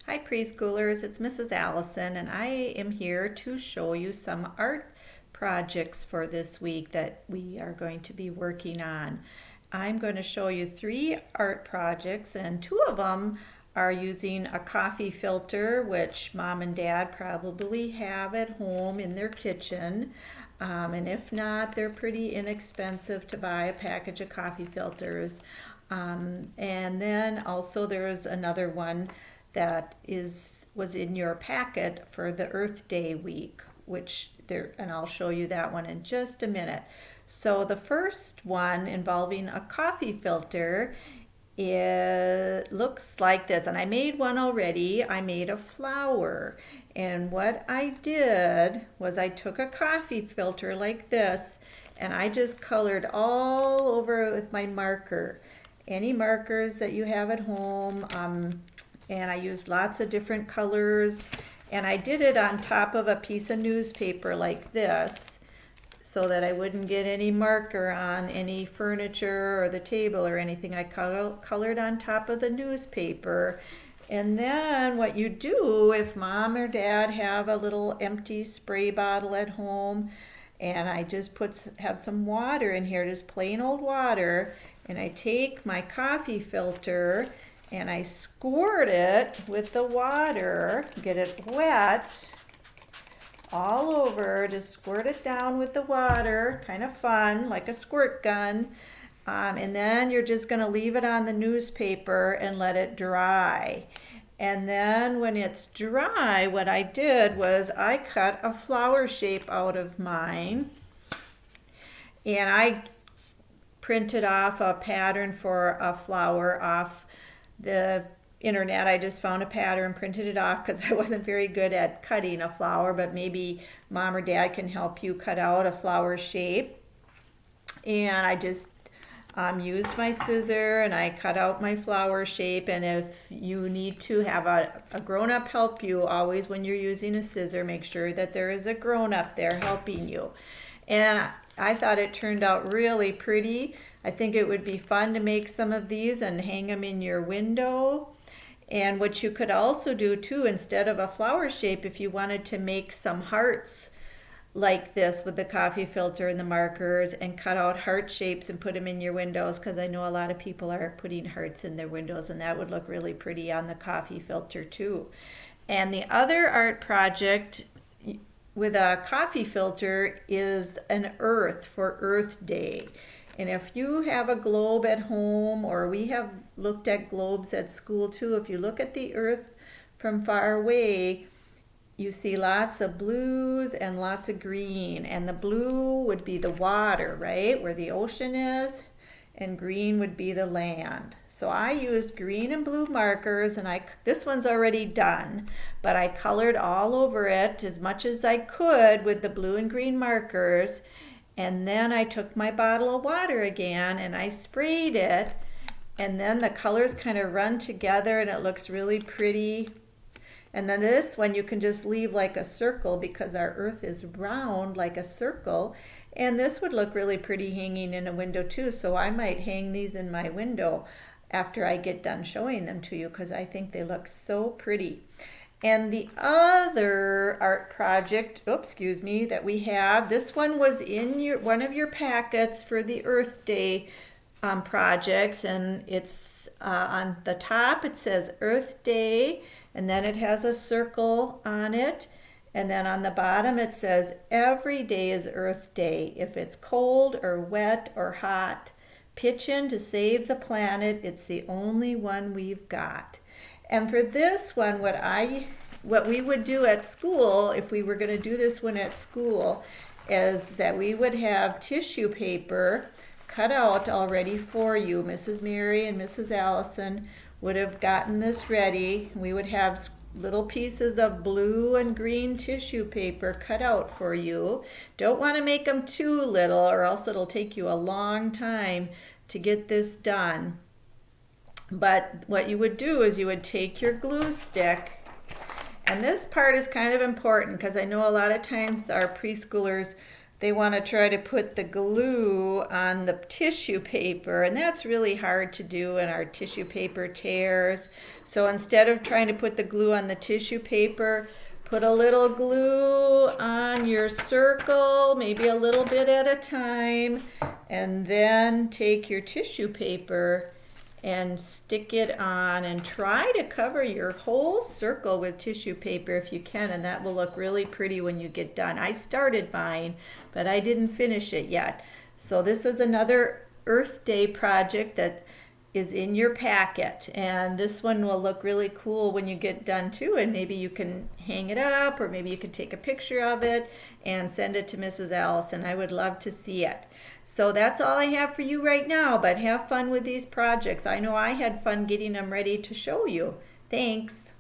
Hi preschoolers, it's Mrs. Allison and I am here to show you some art projects for this week that we are going to be working on. I'm going to show you 3 art projects and 2 of them are using a coffee filter, which mom and dad probably have at home in their kitchen. And if not, they're pretty inexpensive to buy a package of coffee filters. And then also there's another one that was in your packet for the Earth Day week, which there, and I'll show you that one in just a minute. So the first one involving a coffee filter, it looks like this, and I made one already. I made a flower, and what I did was I took a coffee filter like this and I just colored all over it with my marker, any markers that you have at home. And I used lots of different colors, and I did it on top of a piece of newspaper like this so that I wouldn't get any marker on any furniture or the table or anything. I colored on top of the newspaper. And then what you do, if mom or dad have a little empty spray bottle at home, and I just have some water in here, just plain old water, and I take my coffee filter and I squirt it with the water, get it wet all over, just squirt it down with the water, kind of fun, like a squirt gun. And then you're just going to leave it on the newspaper and let it dry. And then when it's dry, what I did was I cut a flower shape out of mine, and I printed off a pattern for a flower off the internet. I just found a pattern, printed it off because I wasn't very good at cutting a flower, but maybe mom or dad can help you cut out a flower shape. And I just used my scissor and I cut out my flower shape. And if you need to have a grown-up help you, always when you're using a scissor, make sure that there is a grown-up there helping you. And I thought it turned out really pretty. I think it would be fun to make some of these and hang them in your window. And what you could also do too, instead of a flower shape, if you wanted to make some hearts like this with the coffee filter and the markers, and cut out heart shapes and put them in your windows, because I know a lot of people are putting hearts in their windows, and that would look really pretty on the coffee filter too. And the other art project with a coffee filter is an earth for Earth Day. And if you have a globe at home, or we have looked at globes at school too, if you look at the earth from far away, you see lots of blues and lots of green. And the blue would be the water, right, where the ocean is, and green would be the land. So I used green and blue markers, and this one's already done, but I colored all over it as much as I could with the blue and green markers. And then I took my bottle of water again and I sprayed it, and then the colors kind of run together and it looks really pretty. And then this one you can just leave like a circle, because our earth is round like a circle. And this would look really pretty hanging in a window too. So I might hang these in my window after I get done showing them to you, because I think they look so pretty. And the other art project, that we have, this one was in one of your packets for the Earth Day projects, and it's on the top it says Earth Day, and then it has a circle on it, and then on the bottom it says every day is Earth Day. If it's cold or wet or hot, pitch in to save the planet. It's the only one we've got. And for this one, what we would do at school, if we were going to do this one at school, is that we would have tissue paper cut out already for you. Mrs. Mary and Mrs. Allison would have gotten this ready. We would have little pieces of blue and green tissue paper cut out for you. Don't want to make them too little, or else it'll take you a long time to get this done. But what you would do is you would take your glue stick, and this part is kind of important because I know a lot of times our preschoolers they want to try to put the glue on the tissue paper, and that's really hard to do, and our tissue paper tears. So instead of trying to put the glue on the tissue paper, put a little glue on your circle, maybe a little bit at a time, and then take your tissue paper and stick it on and try to cover your whole circle with tissue paper if you can, and that will look really pretty when you get done. I started mine, but I didn't finish it yet. So this is another Earth Day project that is in your packet, and this one will look really cool when you get done too, and maybe you can hang it up, or maybe you could take a picture of it and send it to Mrs. Allison. I would love to see it. So that's all I have for you right now, but have fun with these projects. I know I had fun getting them ready to show you. Thanks.